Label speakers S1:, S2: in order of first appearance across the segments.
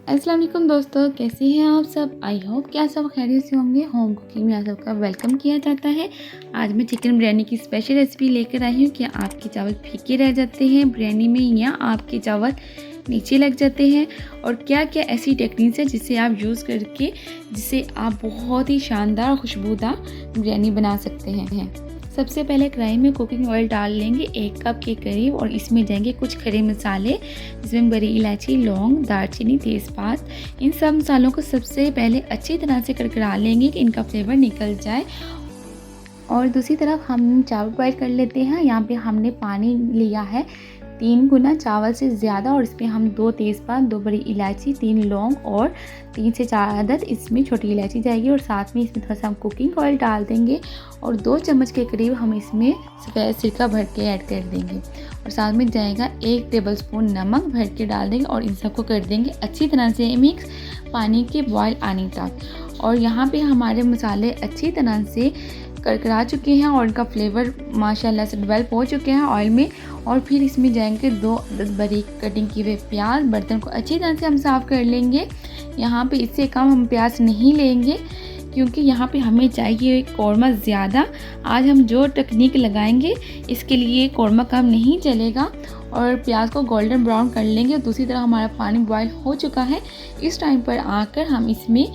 S1: अस्सलाम वालेकुम दोस्तों, कैसे हैं आप सब। आई होप कि आप सब खैरियत से होंगे। होम कुकिंग में आप सबका वेलकम किया जाता है। आज मैं चिकन बिरयानी की स्पेशल रेसिपी लेकर आई हूँ कि आपके चावल फीके रह जाते हैं बिरयानी में या आपके चावल नीचे लग जाते हैं, और क्या क्या ऐसी टेक्निक्स है जिससे आप यूज़ करके जिससे आप बहुत ही शानदार और खुशबूदार बिरयानी बना सकते हैं। सबसे पहले कढ़ाई में कुकिंग ऑयल डाल लेंगे 1 कप के करीब, और इसमें जाएंगे कुछ खड़े मसाले जिसमें बड़ी इलायची, लौंग, दालचीनी, तेज़पात। इन सब मसालों को सबसे पहले अच्छी तरह से कड़कड़ा लेंगे कि इनका फ्लेवर निकल जाए। और दूसरी तरफ हम चावल बॉयल कर लेते हैं। यहाँ पे हमने पानी लिया है 3 गुना चावल से ज़्यादा, और इसमें हम 2 तेज़पात, 2 बड़ी इलायची, 3 लौंग और 3 से 4 अदद इसमें छोटी इलायची जाएगी, और साथ में इसमें थोड़ा सा हम कुकिंग ऑयल डाल देंगे, और 2 चम्मच के करीब हम इसमें सफ़ेद सिरका भर के ऐड कर देंगे, और साथ में जाएगा 1 टेबलस्पून नमक भर के डाल देंगे, और इन सबको कर देंगे अच्छी तरह से मिक्स पानी के बॉयल आने तक। और यहाँ पे हमारे मसाले अच्छी तरह से कड़कड़ा चुके हैं और इनका फ्लेवर माशाल्लाह से डेवलप हो चुके हैं ऑयल में। और फिर इसमें जाएंगे 2 बारीक कटिंग किए हुए प्याज। बर्तन को अच्छी तरह से हम साफ़ कर लेंगे। यहाँ पे इससे कम हम प्याज नहीं लेंगे क्योंकि यहाँ पे हमें चाहिए कौरमा ज़्यादा। आज हम जो टेक्निक लगाएंगे इसके लिए कौरमा कम नहीं चलेगा। और प्याज को गोल्डन ब्राउन कर लेंगे। दूसरी तरफ हमारा पानी बॉयल हो चुका है। इस टाइम पर आकर हम इसमें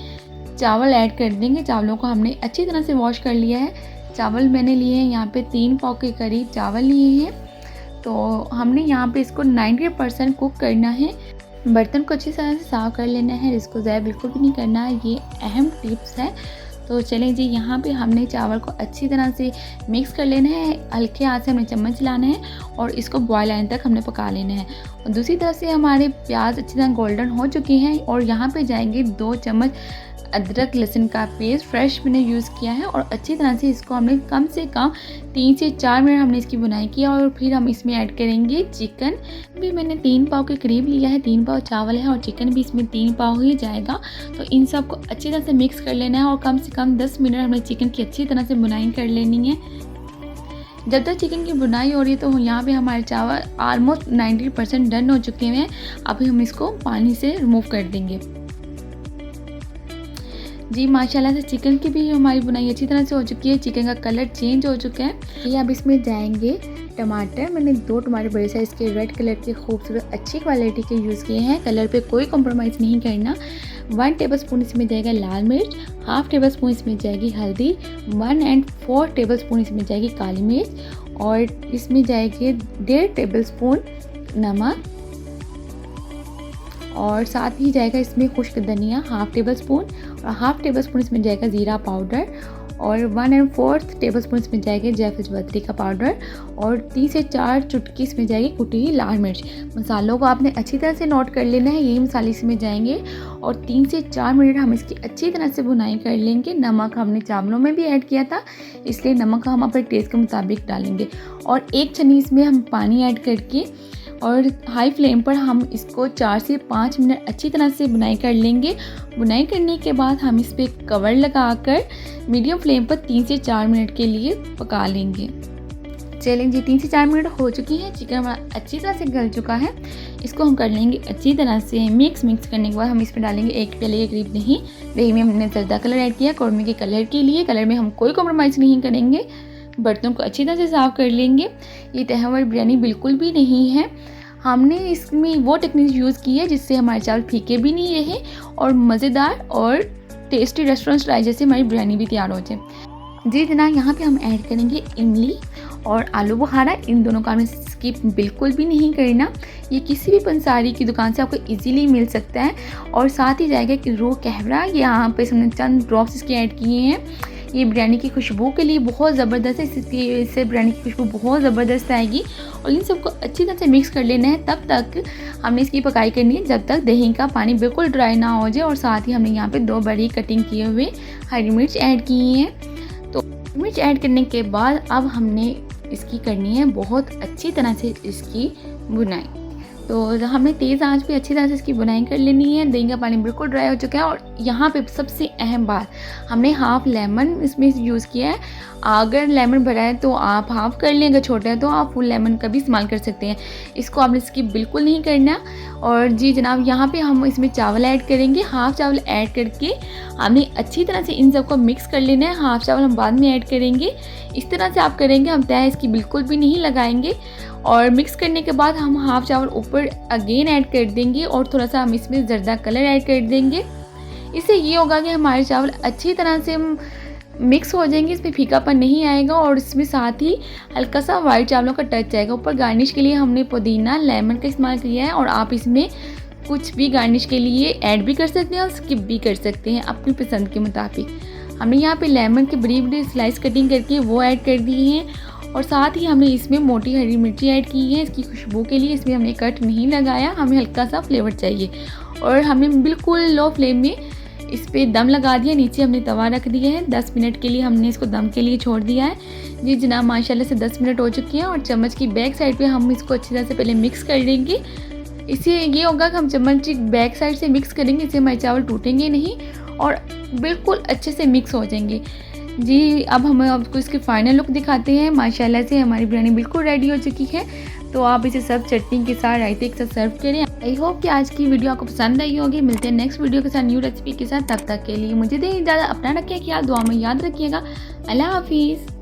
S1: चावल ऐड कर देंगे। चावलों को हमने अच्छी तरह से वॉश कर लिया है। चावल मैंने लिए हैं यहाँ पे 3 पाव के करीब चावल लिए हैं। तो हमने यहाँ पे इसको 90% कुक करना है। बर्तन को अच्छी तरह से साफ़ कर लेना है, इसको ज़ाया बिल्कुल भी नहीं करना है। ये अहम टिप्स है। तो चलें जी, यहाँ पे हमने चावल को अच्छी तरह से मिक्स कर लेना है। हल्के हाथ से हमने चम्मच चलाना है और इसको बॉयल आने तक हमने पका लेना है। और दूसरी तरफ से हमारे प्याज अच्छी तरह गोल्डन हो चुके हैं, और यहाँ पे जाएंगे 2 चम्मच अदरक लहसुन का पेस्ट फ्रेश मैंने यूज़ किया है, और अच्छी तरह से इसको हमने कम से कम 3 से 4 मिनट हमने इसकी बुनाई किया। और फिर हम इसमें ऐड करेंगे चिकन। भी मैंने 3 पाव के करीब लिया है, 3 पाव चावल है और चिकन भी इसमें 3 पाव ही जाएगा। तो इन सब को अच्छी तरह से मिक्स कर लेना है, और कम से कम 10 मिनट हमने चिकन की अच्छी तरह से बुनाई कर लेनी है। जब तक चिकन की बुनाई हो रही है तो यहाँ पे हमारे चावल ऑलमोस्ट 90% डन हो चुके हैं। अभी हम इसको पानी से रिमूव कर देंगे। जी माशाल्लाह से चिकन की भी हमारी बुनाई अच्छी तरह से हो चुकी है। चिकन का कलर चेंज हो चुका है। ये अब इसमें जाएंगे टमाटर। मैंने 2 टमाटर बड़े साइज़ के रेड कलर के खूबसूरत अच्छी क्वालिटी के यूज़ किए हैं। कलर पे कोई कॉम्प्रोमाइज़ नहीं करना। 1 टेबलस्पून इसमें जाएगा लाल मिर्च, ½ टेबलस्पून इसमें जाएगी हल्दी, 1/4 टेबलस्पून इसमें जाएगी काली मिर्च, और इसमें जाएगी 1.5 टेबलस्पून नमक, और साथ ही जाएगा इसमें खुश्क धनिया ½ टेबलस्पून, और ½ टेबलस्पून इसमें जाएगा ज़ीरा पाउडर, और 1/4 टेबलस्पून इसमें जाएगा जावित्री का पाउडर, और 3 से 4 चुटकी इसमें जाएगी कुटी हुई लाल मिर्च। मसालों को आपने अच्छी तरह से नोट कर लेना है। यही मसाले इसमें जाएंगे, और 3 से 4 मिनट हम इसकी अच्छी तरह से बुनाई कर लेंगे। नमक हमने चावलों में भी ऐड किया था, इसलिए नमक हम अपने टेस्ट के मुताबिक डालेंगे। और 1 छन्नी इसमें हम पानी ऐड करके और हाई फ्लेम पर हम इसको 4 से 5 मिनट अच्छी तरह से बुनाई कर लेंगे। बुनाई करने के बाद हम इस पर कवर लगाकर मीडियम फ्लेम पर 3 से 4 मिनट के लिए पका लेंगे। चलें जी, 3 से 4 मिनट हो चुकी है। चिकन हमारा अच्छी तरह से गल चुका है। इसको हम कर लेंगे अच्छी तरह से मिक्स करने के बाद हम इसमें डालेंगे 1 प्याले के करीब दही। दही में हमने जर्दा कलर ऐड किया कौरमे के कलर के लिए। कलर में हम कोई कॉम्प्रोमाइज़ नहीं करेंगे। बर्तनों को अच्छी तरह से साफ़ कर लेंगे। ये तहवर बिरयानी बिल्कुल भी नहीं है। हमने इसमें वो टेक्निक यूज़ की है जिससे हमारे चावल फीके भी नहीं रहे और मज़ेदार और टेस्टी रेस्टोरेंट स्टाइल जैसे हमारी बिरयानी भी तैयार हो जाए। जी जनाब, यहाँ पे हम ऐड करेंगे इमली और आलू बुखारा। इन दोनों का हमें स्किप बिल्कुल भी नहीं करना। ये किसी भी पंसारी की दुकान से आपको इजीली मिल सकता है। और साथ ही जाएगा कि रो कहवरा, यहाँ पे हमने चंद ड्रॉप्स इसके ऐड किए हैं। ये बिरयानी की खुशबू के लिए बहुत ज़बरदस्त है। इससे बिरयानी की खुशबू बहुत ज़बरदस्त आएगी। और इन सबको अच्छी तरह से मिक्स कर लेना है। तब तक हमने इसकी पकाई करनी है जब तक दही का पानी बिल्कुल ड्राई ना हो जाए। और साथ ही हमने यहाँ पे 2 बड़ी कटिंग किए हुए हरी मिर्च ऐड की हैं। तो मिर्च ऐड करने के बाद अब हमने इसकी करनी है बहुत अच्छी तरह से इसकी बुनाई। तो हमें तेज़ आंच पे अच्छी तरह से इसकी बुनाई कर लेनी है। दही का पानी बिल्कुल ड्राई हो चुका है और यहाँ पे सबसे अहम बात, हमने हाफ़ लेमन इसमें यूज़ किया है। अगर लेमन बड़ा है तो आप हाफ़ कर लें, अगर छोटा है तो आप फुल लेमन का भी इस्तेमाल कर सकते हैं। इसको आपने स्किप बिल्कुल नहीं करना। और जी जनाब, यहाँ पे हम इसमें चावल ऐड करेंगे। हाफ़ चावल ऐड करके हमने अच्छी तरह से इन सबको मिक्स कर लेना है। हाफ़ चावल हम बाद में ऐड करेंगे। इस तरह से आप करेंगे, हम तय इसकी बिल्कुल भी नहीं लगाएंगे। और मिक्स करने के बाद हम हाफ़ चावल ऊपर अगेन ऐड कर देंगे और थोड़ा सा हम इसमें ज़र्दा कलर ऐड कर देंगे। इससे ये होगा कि हमारे चावल अच्छी तरह से मिक्स हो जाएंगे, इसमें फीकापन नहीं आएगा और इसमें साथ ही हल्का सा वाइट चावलों का टच आएगा। ऊपर गार्निश के लिए हमने पुदीना लेमन का इस्तेमाल किया है और आप इसमें कुछ भी गार्निश के लिए ऐड भी कर सकते हैं और स्किप भी कर सकते हैं अपनी पसंद के मुताबिक। हमने यहाँ पे लेमन के बड़ी बड़ी स्लाइस कटिंग करके वो ऐड कर दिए हैं और साथ ही हमने इसमें मोटी हरी मिर्ची ऐड की है इसकी खुशबू के लिए। इसमें हमने कट नहीं लगाया, हमें हल्का सा फ्लेवर चाहिए। और हमने बिल्कुल लो फ्लेम में इस पर दम लगा दिया। नीचे हमने तवा रख दिया है। 10 मिनट के लिए हमने इसको दम के लिए छोड़ दिया है। जी जनाब, माशाल्लाह से 10 मिनट हो चुके हैं और चम्मच की बैक साइड पे हम इसको अच्छी तरह से पहले मिक्स कर लेंगे। इससे ये होगा कि हम चम्मच की बैक साइड से मिक्स करेंगे, इससे हमारे चावल टूटेंगे नहीं और बिल्कुल अच्छे से मिक्स हो जाएंगे। जी अब हम आपको इसकी फ़ाइनल लुक दिखाते हैं। माशाल्लाह से हमारी बिरयानी बिल्कुल रेडी हो चुकी है। तो आप इसे सब चटनी के साथ, रायते के साथ सर्व करें। आई होप कि आज की वीडियो आपको पसंद आई होगी। मिलते हैं नेक्स्ट वीडियो के साथ न्यू रेसिपी के साथ। तब तक के लिए मुझे दें इजाज़त। अपना रखिए ख्याल, दुआ में याद रखिएगा। अल्लाह हाफिज़।